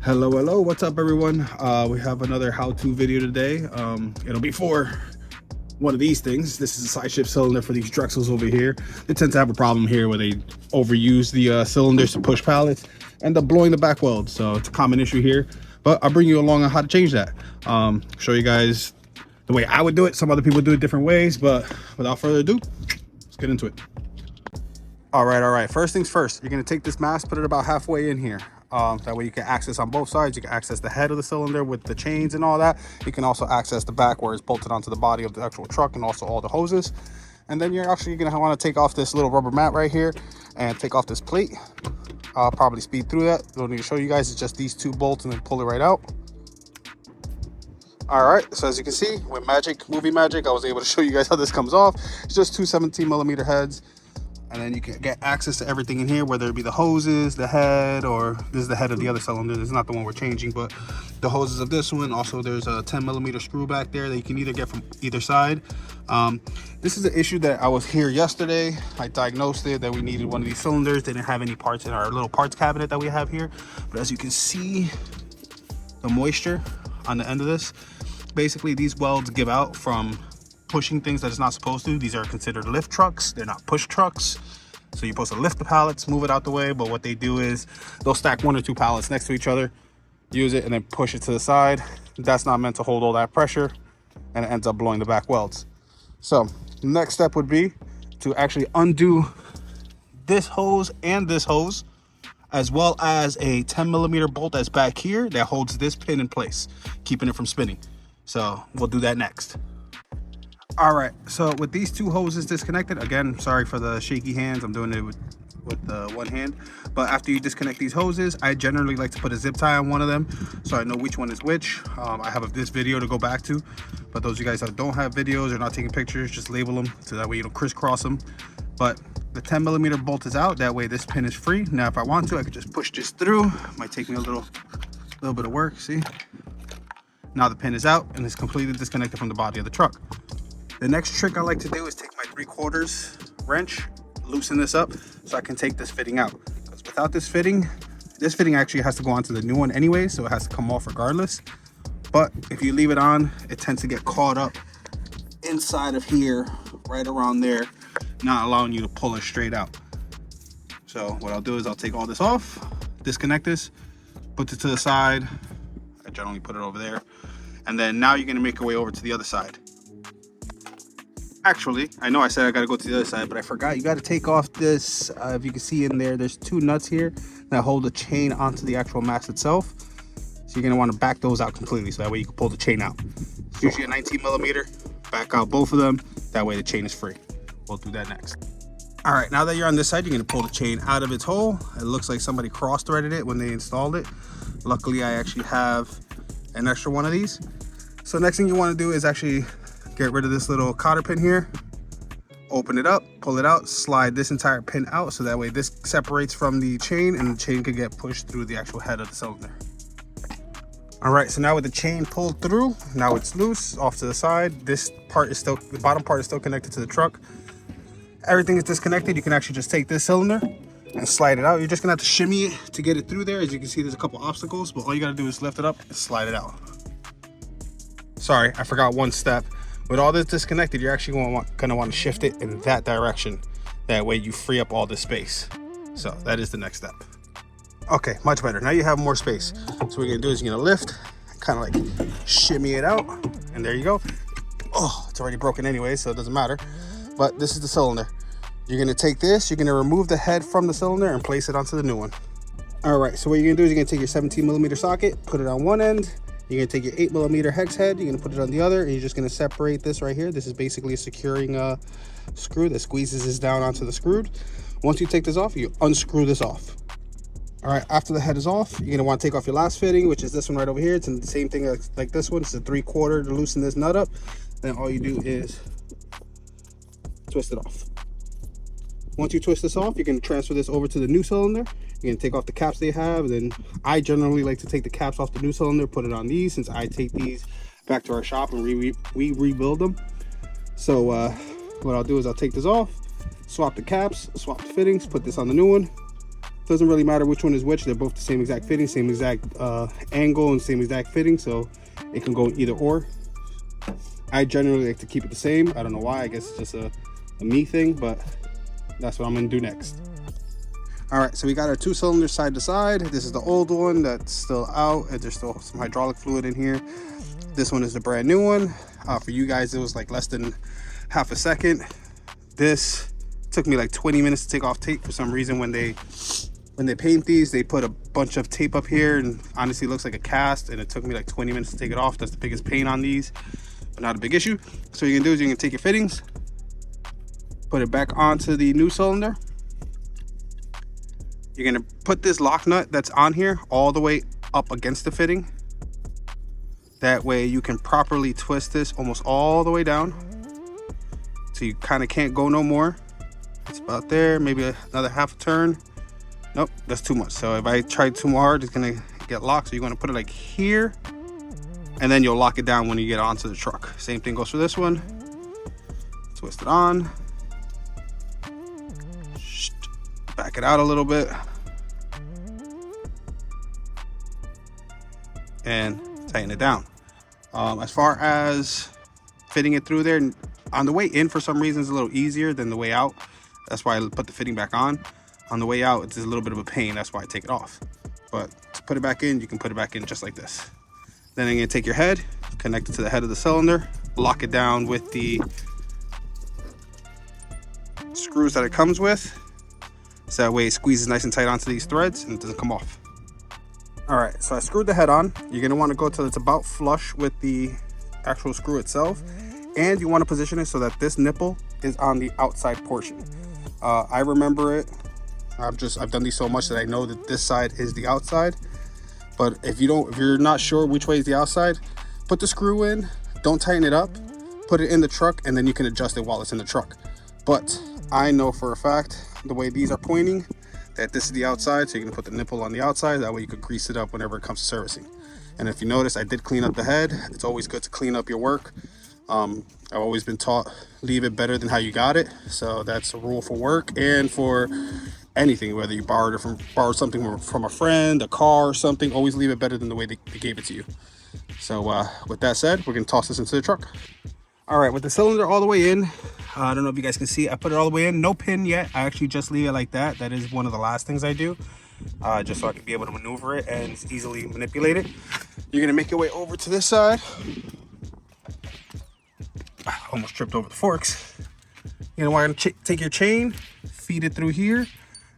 Hello, what's up everyone? We have another how-to video today. It'll be for one of these things. This is a side shift cylinder for these Drexels over here. They tend to have a problem here where they overuse the cylinders to push pallets, end up blowing the back weld. So it's a common issue here, but I'll bring you along on how to change that. Show you guys the way I would do it. Some other people do it different ways, but without further ado, let's get into it. All right. First things first, you're gonna take this mask, put it about halfway in here. That way you can access on both sides. You can access the head of the cylinder with the chains and all that. You can also access the back where it's bolted onto the body of the actual truck and also all the hoses. And then you're actually gonna wanna take off this little rubber mat right here and take off this plate. I'll probably speed through that. Don't need to show you guys, it's just these two bolts and then pull it right out. All right, so as you can see, with movie magic, I was able to show you guys how this comes off. It's just two 17mm heads. And then you can get access to everything in here, whether it be the hoses, the head, or this is the head of the other cylinder. This is not the one we're changing, but the hoses of this one. Also, there's a 10mm screw back there that you can either get from either side. This is the issue that I was here yesterday. I diagnosed it that we needed one of these cylinders. They didn't have any parts in our little parts cabinet that we have here. But as you can see, the moisture on the end of this, basically these welds give out from pushing things that it's not supposed to. These are considered lift trucks. They're not push trucks. So you're supposed to lift the pallets, move it out the way, but what they do is they'll stack one or two pallets next to each other, use it, and then push it to the side. That's not meant to hold all that pressure, and it ends up blowing the back welds. So the next step would be to actually undo this hose and this hose, as well as a 10mm bolt that's back here that holds this pin in place, keeping it from spinning. So we'll do that next. All right, so with these two hoses disconnected, again, sorry for the shaky hands, I'm doing it with the one hand, but after you disconnect these hoses, I generally like to put a zip tie on one of them so I know which one is which. I have this video to go back to, but those of you guys that don't have videos or not taking pictures, just label them so that way you don't crisscross them. But the 10mm bolt is out, that way this pin is free. Now if I want to, I could just push this through. Might take me a little bit of work. See, now the pin is out and it's completely disconnected from the body of the truck. The next trick I like to do is take my 3/4 wrench, loosen this up so I can take this fitting out. Because without this fitting actually has to go onto the new one anyway, so it has to come off regardless. But if you leave it on, it tends to get caught up inside of here, right around there, not allowing you to pull it straight out. So what I'll do is I'll take all this off, disconnect this, put it to the side. I generally put it over there. And then now you're gonna make your way over to the other side. Actually, I know I said I gotta go to the other side, but I forgot. You gotta take off this, if you can see in there, there's two nuts here that hold the chain onto the actual mast itself. So you're gonna wanna back those out completely so that way you can pull the chain out. It's usually a 19mm, back out both of them. That way the chain is free. We'll do that next. All right, now that you're on this side, you're gonna pull the chain out of its hole. It looks like somebody cross-threaded it when they installed it. Luckily, I actually have an extra one of these. So next thing you wanna do is actually get rid of this little cotter pin here, open it up, pull it out, slide this entire pin out so that way this separates from the chain and the chain can get pushed through the actual head of the cylinder. All right, so now with the chain pulled through, now it's loose off to the side. This part is still, the bottom part is still connected to the truck. Everything is disconnected. You can actually just take this cylinder and slide it out. You're just gonna have to shimmy it to get it through there. As you can see, there's a couple obstacles, but all you gotta do is lift it up and slide it out. Sorry, I forgot one step. With all this disconnected, you're actually gonna want to shift it in that direction. That way you free up all this space. So that is the next step. Okay, much better. Now you have more space. So what you're gonna do is you're gonna lift, kind of like shimmy it out, and there you go. Oh, it's already broken anyway, so it doesn't matter. But this is the cylinder. You're gonna take this, you're gonna remove the head from the cylinder and place it onto the new one. All right, so what you're gonna do is you're gonna take your 17mm socket, put it on one end. You're gonna take your 8mm hex head, you're gonna put it on the other, and you're just gonna separate this right here. This is basically a securing screw that squeezes this down onto the screw. Once you take this off, you unscrew this off. All right, after the head is off, you're gonna wanna take off your last fitting, which is this one right over here. It's the same thing like this one. It's a 3/4 to loosen this nut up. Then all you do is twist it off. Once you twist this off, you can transfer this over to the new cylinder. You're gonna take off the caps they have. Then I generally like to take the caps off the new cylinder, put it on these, since I take these back to our shop and we rebuild them. So what I'll do is I'll take this off, swap the caps, swap the fittings, put this on the new one, Doesn't really matter which one is which. They're both the same exact fitting, same exact angle, and same exact fitting, so it can go either or. I generally like to keep it the same. I don't know why. I guess it's just a me thing, but that's what I'm gonna do next. All right, so we got our 2 cylinders side to side. This is the old one that's still out, and there's still some hydraulic fluid in here. This one is the brand new one. For you guys, it was like less than half a second. This took me like 20 minutes to take off tape. For some reason, when they paint these, they put a bunch of tape up here, and honestly, it looks like a cast, and it took me like 20 minutes to take it off. That's the biggest pain on these, but not a big issue. So what you can do is you can take your fittings, put it back onto the new cylinder. You're gonna put this lock nut that's on here all the way up against the fitting. That way you can properly twist this almost all the way down. So you kind of can't go no more. It's about there, maybe another half a turn. Nope, that's too much. So if I try too hard, it's gonna get locked. So you're gonna put it like here, and then you'll lock it down when you get onto the truck. Same thing goes for this one. Twist it on. Back it out a little bit. And tighten it down. As far as fitting it through there, on the way in, for some reason, it's a little easier than the way out. That's why I put the fitting back on. On the way out, it's a little bit of a pain. That's why I take it off. But to put it back in, you can put it back in just like this. Then I'm gonna take your head, connect it to the head of the cylinder, lock it down with the screws that it comes with. So that way it squeezes nice and tight onto these threads and it doesn't come off. All right, so I screwed the head on. You're gonna wanna go till it's about flush with the actual screw itself. And you wanna position it so that this nipple is on the outside portion. I remember it. I've done these so much that I know that this side is the outside. But if you're not sure which way is the outside, put the screw in, don't tighten it up, put it in the truck, and then you can adjust it while it's in the truck. But I know for a fact, the way these are pointing, that this is the outside, so you're gonna put the nipple on the outside. That way you could grease it up whenever it comes to servicing. And if you notice, I did clean up the head. It's always good to clean up your work. I've always been taught, leave it better than how you got it. So that's a rule for work and for anything, whether you borrowed something from a friend, a car or something, always leave it better than the way they gave it to you. So with that said, we're gonna toss this into the truck. All right, with the cylinder all the way in, I don't know if you guys can see, I put it all the way in, no pin yet. I actually just leave it like that. That is one of the last things I do, just so I can be able to maneuver it and easily manipulate it. You're gonna make your way over to this side. Almost tripped over the forks. You're gonna want to take your chain, feed it through here,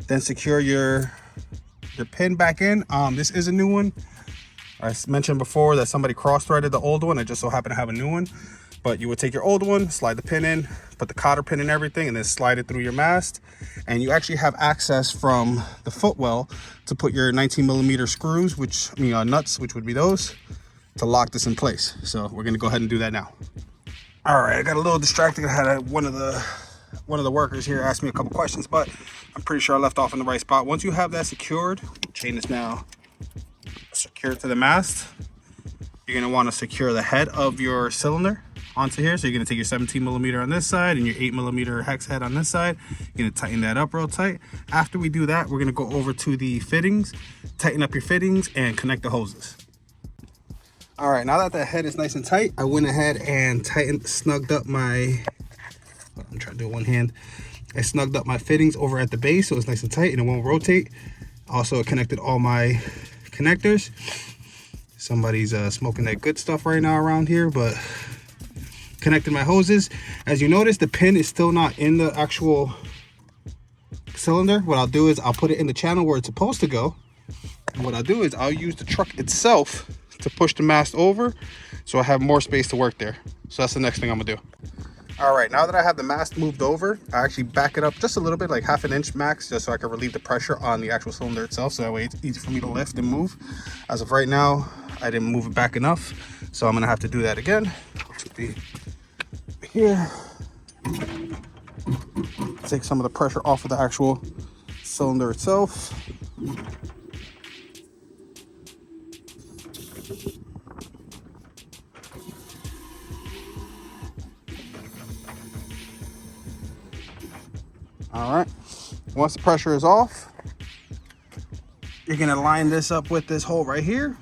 then secure your pin back in. This is a new one. I mentioned before that somebody cross-threaded the old one. I just so happen to have a new one. But you would take your old one, slide the pin in, put the cotter pin in everything, and then slide it through your mast. And you actually have access from the footwell to put your 19mm screws, nuts, which would be those, to lock this in place. So we're gonna go ahead and do that now. All right, I got a little distracted. I had one of the workers here ask me a couple questions, but I'm pretty sure I left off in the right spot. Once you have that secured, chain is now secured to the mast. You're gonna wanna secure the head of your cylinder onto here. So you're gonna take your 17mm on this side and your 8mm hex head on this side. You're gonna tighten that up real tight. After we do that, we're gonna go over to the fittings, tighten up your fittings and connect the hoses. All right, now that the head is nice and tight, I went ahead and snugged up my, I'm trying to do it one hand. I snugged up my fittings over at the base so it's nice and tight and it won't rotate. Also connected all my connectors. Somebody's smoking that good stuff right now around here, but connected my hoses. As you notice, the pin is still not in the actual cylinder. What I'll do is I'll put it in the channel where it's supposed to go. And what I'll do is I'll use the truck itself to push the mast over so I have more space to work there. So that's the next thing I'm gonna do. All right, now that I have the mast moved over, I actually back it up just a little bit, like 1/2 inch max, just so I can relieve the pressure on the actual cylinder itself, so that way it's easy for me to lift and move. As of right now, I didn't move it back enough, so I'm gonna have to do that again. Here, take some of the pressure off of the actual cylinder itself. All right, once the pressure is off, You're gonna line this up with this hole right here.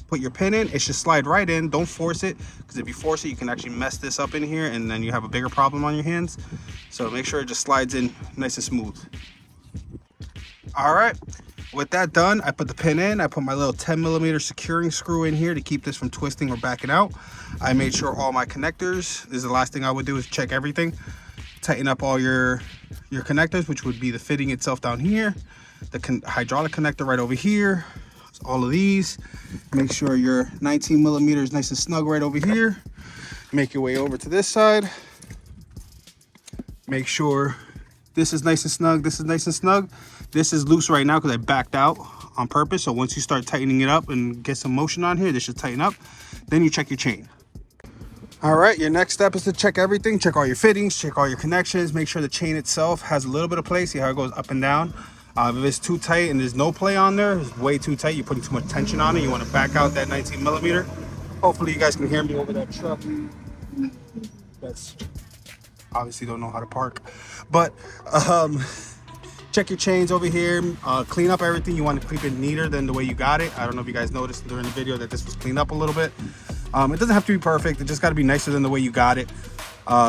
Put your pin in. It should slide right in. Don't force it, because if you force it, you can actually mess this up in here, and then you have a bigger problem on your hands. So make sure it just slides in nice and smooth. All right. With that done, I put the pin in. I put my little 10mm securing screw in here to keep this from twisting or backing out. I made sure all my connectors, this is the last thing I would do, is check everything. Tighten up all your connectors, which would be the fitting itself down here, the hydraulic connector right over here, all of these. Make sure your 19mm is nice and snug right over here. Make your way over to this side. Make sure this is nice and snug, this is nice and snug. This is loose right now because I backed out on purpose. So once you start tightening it up and get some motion on here, this should tighten up. Then you check your chain. All right, your next step is to check everything. Check all your fittings, check all your connections. Make sure the chain itself has a little bit of play. See how it goes up and down. If it's too tight and there's no play on there, it's way too tight, you're putting too much tension on it. You want to back out that 19mm. Hopefully you guys can hear me over that truck. That's obviously don't know how to park. But check your chains over here, clean up everything. You want to keep it neater than the way you got it. I don't know if you guys noticed during the video that this was cleaned up a little bit. It doesn't have to be perfect. It just got to be nicer than the way you got it.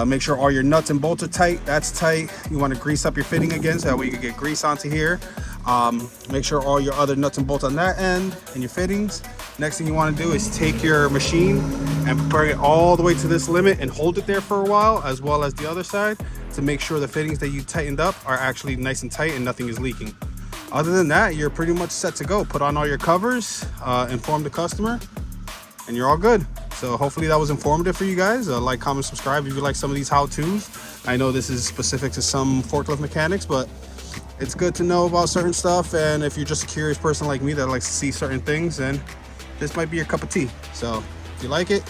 Make sure all your nuts and bolts are tight. That's tight. You want to grease up your fitting again, so that way you can get grease onto here. Make sure all your other nuts and bolts on that end and your fittings. Next thing you want to do is take your machine and bring it all the way to this limit and hold it there for a while, as well as the other side, to make sure the fittings that you tightened up are actually nice and tight and nothing is leaking. Other than that, you're pretty much set to go. Put on all your covers, inform the customer, and you're all good. So hopefully that was informative for you guys. Like, comment, subscribe if you like some of these how-tos. I know this is specific to some forklift mechanics, but it's good to know about certain stuff. And if you're just a curious person like me that likes to see certain things, then this might be your cup of tea. So if you like it,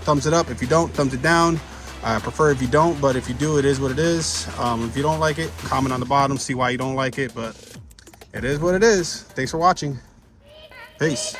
thumbs it up. If you don't, thumbs it down. I prefer if you don't, but if you do, it is what it is. If you don't like it, comment on the bottom, see why you don't like it, but it is what it is. Thanks for watching. Peace.